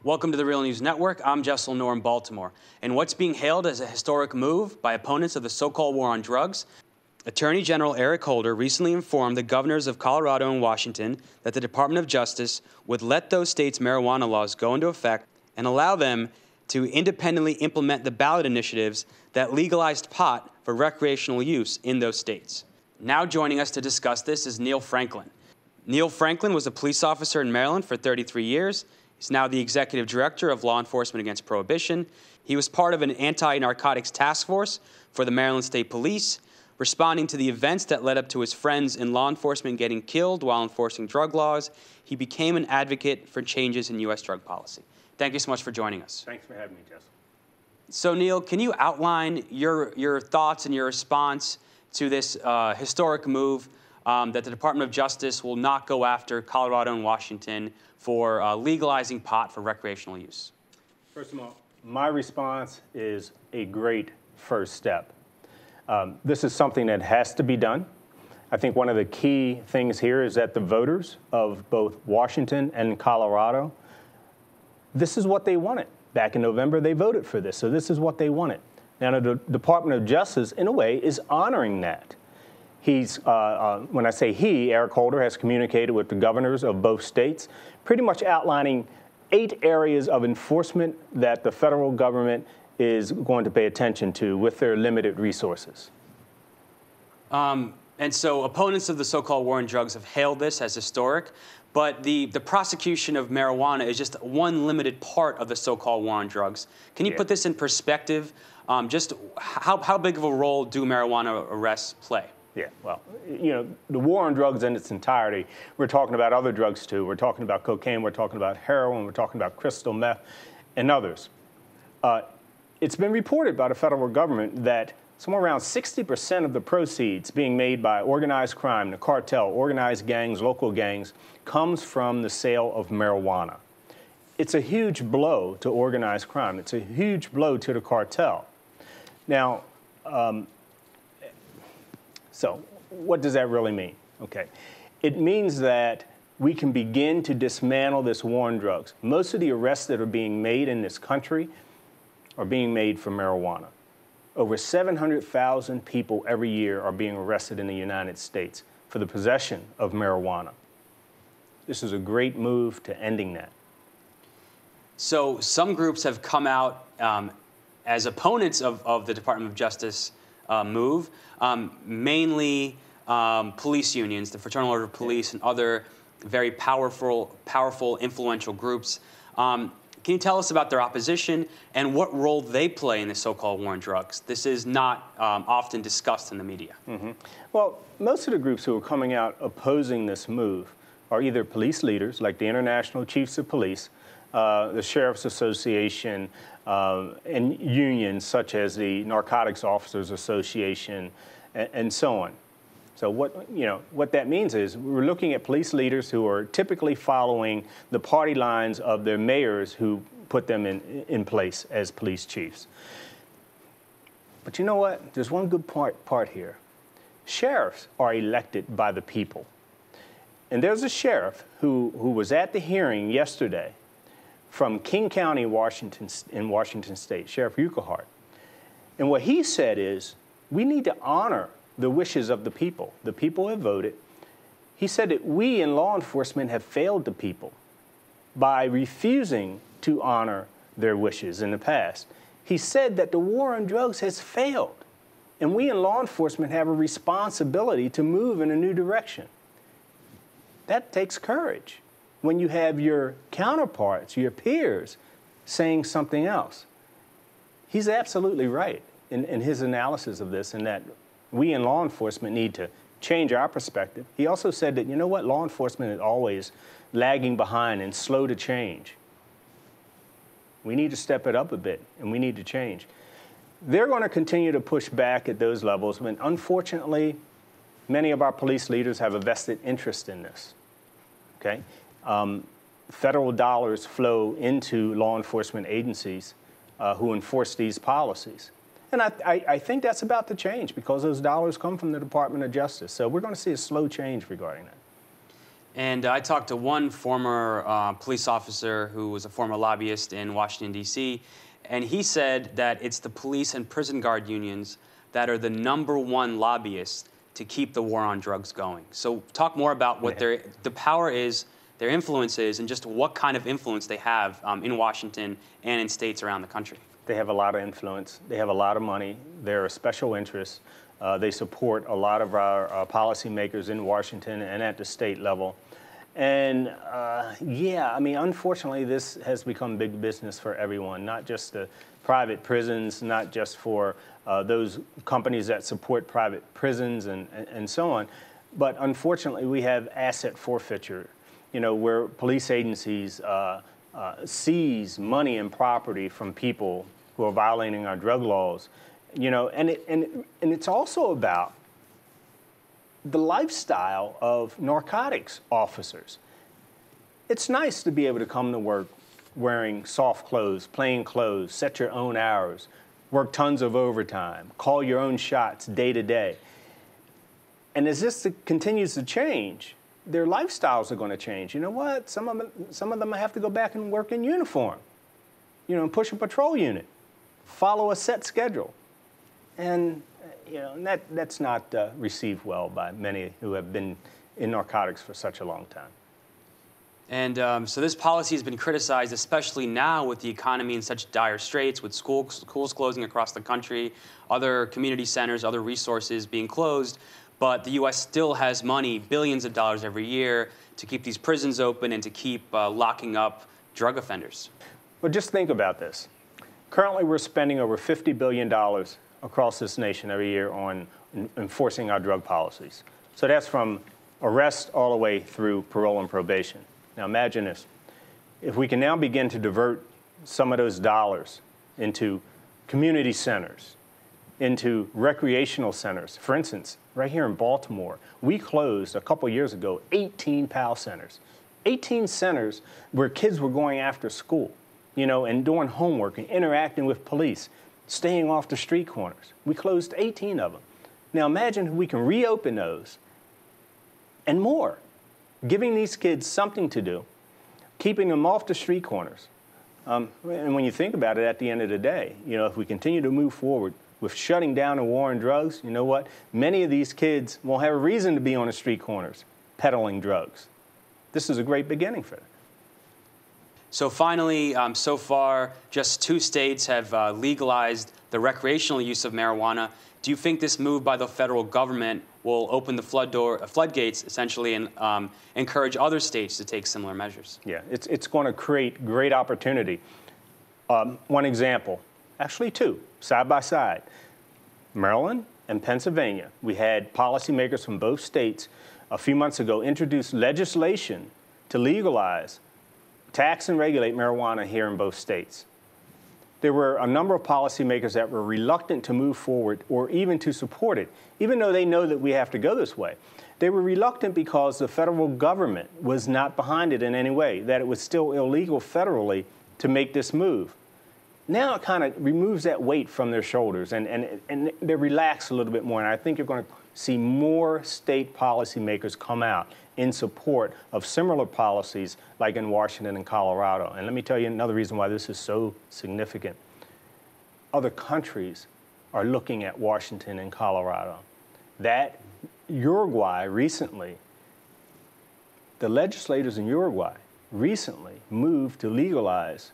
Welcome to the Real News Network. I'm Jessel Noor in Baltimore. And what's being hailed as a historic move by opponents of the so-called war on drugs, Attorney General Eric Holder recently informed the governors of Colorado and Washington that the Department of Justice would let those states' marijuana laws go into effect and allow them to independently implement the ballot initiatives that legalized pot for recreational use in those states. Now joining us to discuss this is Neil Franklin. Neil Franklin was a police officer in Maryland for 33 years. He's now the executive director of Law Enforcement Against Prohibition. He was part of an anti-narcotics task force for the Maryland State Police, responding to the events that led up to his friends in law enforcement getting killed while enforcing drug laws. He became an advocate for changes in U.S. drug policy. Thank you so much for joining us. Thanks for having me, Jess. So, Neil, can you outline your thoughts and your response to this historic move that the Department of Justice will not go after Colorado and Washington for legalizing pot for recreational use? First of all, my response is a great first step. This is something that has to be done. I think one of the key things here is that the voters of both Washington and Colorado, this is what they wanted. Back in November, they voted for this, so this is what they wanted. Now, the Department of Justice, in a way, is honoring that. He's, when I say he, Eric Holder has communicated with the governors of both states, pretty much outlining 8 areas of enforcement that the federal government is going to pay attention to with their limited resources. And so opponents of the so-called war on drugs have hailed this as historic, but the prosecution of marijuana is just one limited part of the so-called war on drugs. Can you put this in perspective? Just how big of a role do marijuana arrests play? Yeah, well, you know, the war on drugs in its entirety, we're talking about other drugs too. We're talking about cocaine, we're talking about heroin, we're talking about crystal meth, and others. It's been reported by the federal government that somewhere around 60% of the proceeds being made by organized crime, the cartel, organized gangs, local gangs, comes from the sale of marijuana. It's a huge blow to organized crime. It's a huge blow to the cartel. Now, so what does that really mean? Okay, it means that we can begin to dismantle this war on drugs. Most of the arrests that are being made in this country are being made for marijuana. Over 700,000 people every year are being arrested in the United States for the possession of marijuana. This is a great move to ending that. So some groups have come out as opponents of the Department of Justice move, mainly police unions, the Fraternal Order of Police, and other very powerful, influential groups. Can you tell us about their opposition and what role they play in the so-called war on drugs? This is not often discussed in the media. Mm-hmm. Well, most of the groups who are coming out opposing this move are either police leaders, like the International Chiefs of Police, the Sheriff's Association, and unions such as the Narcotics Officers Association, and so on. So what that means is we're looking at police leaders who are typically following the party lines of their mayors who put them in place as police chiefs. But you know what? There's one good part here. Sheriffs are elected by the people. And there's a sheriff who was at the hearing yesterday from King County, in Washington State, Sheriff Urquhart. And what he said is, we need to honor the wishes of the people. The people have voted. He said that we in law enforcement have failed the people by refusing to honor their wishes in the past. He said that the war on drugs has failed, and we in law enforcement have a responsibility to move in a new direction. That takes courage when you have your counterparts, your peers, saying something else. He's absolutely right in his analysis of this, and that we in law enforcement need to change our perspective. He also said that, you know what, law enforcement is always lagging behind and slow to change. We need to step it up a bit, and we need to change. They're going to continue to push back at those levels, but unfortunately, many of our police leaders have a vested interest in this, okay? Federal dollars flow into law enforcement agencies who enforce these policies. And I think that's about to change because those dollars come from the Department of Justice. So we're going to see a slow change regarding that. And I talked to one former police officer who was a former lobbyist in Washington, D.C., and he said that it's the police and prison guard unions that are the #1 lobbyists to keep the war on drugs going. So talk more about what the power is, their influence is, and just what kind of influence they have in Washington and in states around the country. They have a lot of influence. They have a lot of money. They're a special interest. They support a lot of our policymakers in Washington and at the state level. And yeah, I mean, unfortunately, this has become big business for everyone, not just the private prisons, not just for those companies that support private prisons and so on. But unfortunately, we have asset forfeiture, you know, where police agencies seize money and property from people who are violating our drug laws, you know, and it's also about the lifestyle of narcotics officers. It's nice to be able to come to work wearing soft clothes, plain clothes, set your own hours, work tons of overtime, call your own shots day to day. And as this continues to change, their lifestyles are going to change. You know what? Some of them have to go back and work in uniform, you know, and push a patrol unit, follow a set schedule. And you know, that's not received well by many who have been in narcotics for such a long time. And so this policy has been criticized, especially now with the economy in such dire straits, with schools closing across the country, other community centers, other resources being closed. But the U.S. still has money, billions of dollars every year, to keep these prisons open and to keep locking up drug offenders. Well, just think about this. Currently, we're spending over $50 billion across this nation every year on enforcing our drug policies. So that's from arrest all the way through parole and probation. Now imagine this. If we can now begin to divert some of those dollars into community centers, into recreational centers. For instance, right here in Baltimore, we closed a couple years ago 18 PAL centers. 18 centers where kids were going after school, you know, and doing homework and interacting with police, staying off the street corners. We closed 18 of them. Now imagine if we can reopen those and more, giving these kids something to do, keeping them off the street corners. And when you think about it, at the end of the day, you know, if we continue to move forward with shutting down the war on drugs, you know what? Many of these kids won't have a reason to be on the street corners peddling drugs. This is a great beginning for them. So finally, so far, just 2 states have legalized the recreational use of marijuana. Do you think this move by the federal government will open the floodgates, essentially, and encourage other states to take similar measures? Yeah, it's going to create great opportunity. One example, actually 2, side by side. Maryland and Pennsylvania, we had policymakers from both states a few months ago introduce legislation to legalize, tax and regulate marijuana here in both states. There were a number of policymakers that were reluctant to move forward or even to support it, even though they know that we have to go this way. They were reluctant because the federal government was not behind it in any way, that it was still illegal federally to make this move. Now it kind of removes that weight from their shoulders and they relax a little bit more. And I think you're going to see more state policymakers come out in support of similar policies like in Washington and Colorado. And let me tell you another reason why this is so significant. Other countries are looking at Washington and Colorado. That Uruguay recently, the legislators in Uruguay recently moved to legalize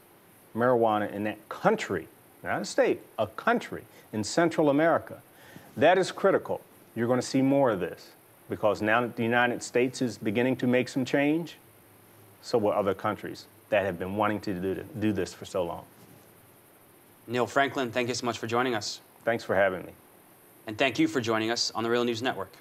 marijuana in that country, not a state, a country in Central America. That is critical. You're going to see more of this because now that the United States is beginning to make some change, so will other countries that have been wanting to do this for so long. Neil Franklin, thank you so much for joining us. Thanks for having me. And thank you for joining us on the Real News Network.